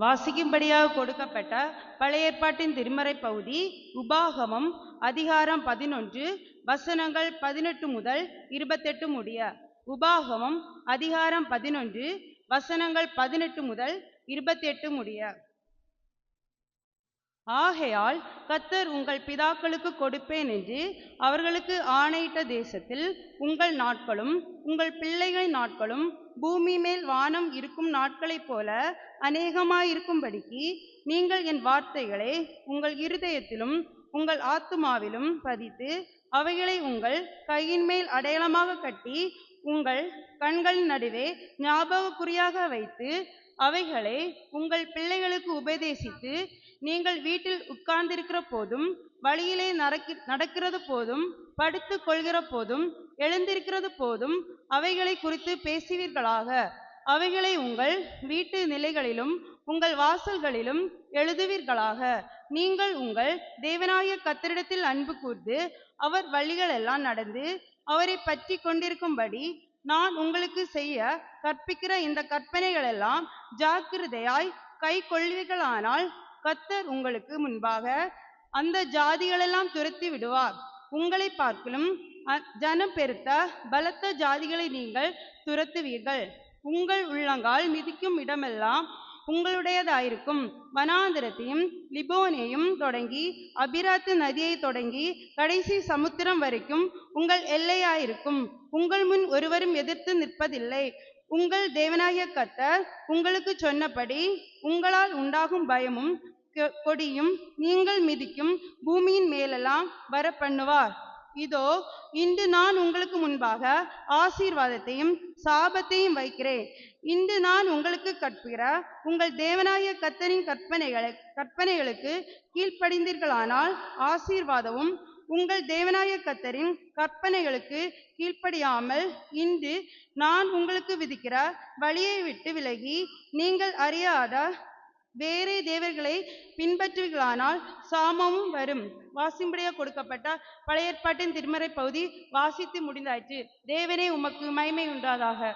வாசிக்கும்படியாக கொடுக்கப்பட்ட பழைய ஏற்பாட்டின் திருமறை பகுதி உபாகமம் அதிகாரம் 11 வசனங்கள் 18 முதல் 28 முடிய. உபாகமம் அதிகாரம் 11 வசனங்கள் 18 முதல் 28 முடிய. ஆகையால் கர்த்தர் உங்கள் பிதாக்களுக்கு கொடுப்பேன் என்று அவர்களுக்கு ஆணையிட்ட தேசத்தில் உங்கள் நாட்களும் உங்கள் பிள்ளைகளின் நாட்களும் பூமி மேல் வானம் இருக்கும் நாட்களைப் போல அநேகமாயிருக்கும்படிக்கு நீங்கள் என் வார்த்தைகளை உங்கள் இருதயத்திலும் உங்கள் ஆத்துமாவிலும் பதித்து அவைகளை உங்கள் கையின் மேல் அடையாளமாக கட்டி உங்கள் கண்களின் நடுவே ஞாபகக்குறியாக வைத்து அவைகளை உங்கள் பிள்ளைகளுக்கு உபதேசித்து நீங்கள் வீட்டில் உட்கார்ந்திருக்கிற போதும் வழியிலே நடக்கிறது போதும் படுத்து கொள்கிற போதும் எழுந்திருக்கிறது போதும் அவைகளை குறித்து பேசுவீர்களாக. அவைகளை உங்கள் வீட்டு நிலைகளிலும் உங்கள் வாசல்களிலும் எழுதுவீர்களாக. நீங்கள் உங்கள் தேவனாகிய கர்த்தரிடத்தில் அன்பு கூர்ந்து அவர் வழிகளெல்லாம் நடந்து அவரை பற்றி கொண்டிருக்கும்படி நான் உங்களுக்கு செய்ய கற்பிக்கிற இந்த கற்பனைகளெல்லாம் ஜாக்கிரதையாய் கை கொள்வீர்களானால் கர்த்தர் உங்களுக்கு முன்பாக அந்த ஜாதிகளெல்லாம் துரத்தி விடுவார். உங்களை பார்க்கிலும் ஜனம் பெருத்த பலத்த ஜாதிகளை நீங்கள் துரத்துவீர்கள். உங்கள் உள்ளங்கால் மிதிக்கும் இடமெல்லாம் உங்களுடையதாயிருக்கும். வனாந்திரத்தையும் லிபோனையும் தொடங்கி அபிராத்து நதியை தொடங்கி கடைசி சமுத்திரம் வரைக்கும் உங்கள் எல்லையாயிருக்கும். உங்கள் முன் ஒருவரும் எதிர்த்து நிற்பதில்லை. உங்கள் தேவனாகிய கர்த்தர் உங்களுக்கு சொன்னபடி உங்களால் உண்டாகும் பயமும் கொடியும் நீங்கள் மிதிக்கும் பூமியின் மேலெல்லாம் வர பண்ணுவார். இதோ இன்று நான் உங்களுக்கு முன்பாக ஆசீர்வாதத்தையும் சாபத்தையும் வைக்கிறேன். இன்று நான் உங்களுக்கு கற்பிக்கிற உங்கள் தேவனாகிய கர்த்தரின் கற்பனைகளுக்கு கீழ்ப்படிந்தீர்களானால் ஆசீர்வாதமும், உங்கள் தேவனாகிய கர்த்தரின் கற்பனைகளுக்கு கீழ்ப்படியாமல் இன்று நான் உங்களுக்கு விதிக்கிற வழியை விட்டு விலகி நீங்கள் அறியாத வேறே தேவர்களை பின்பற்றுவீர்களானால் சாபமும் வரும். வாசிக்கும்படியாக கொடுக்கப்பட்ட பழைய ஏற்பாட்டின் திருமறை பகுதி வாசித்து முடிந்தாயிற்று. தேவனே உமக்கு மகிமை உண்டாதாக.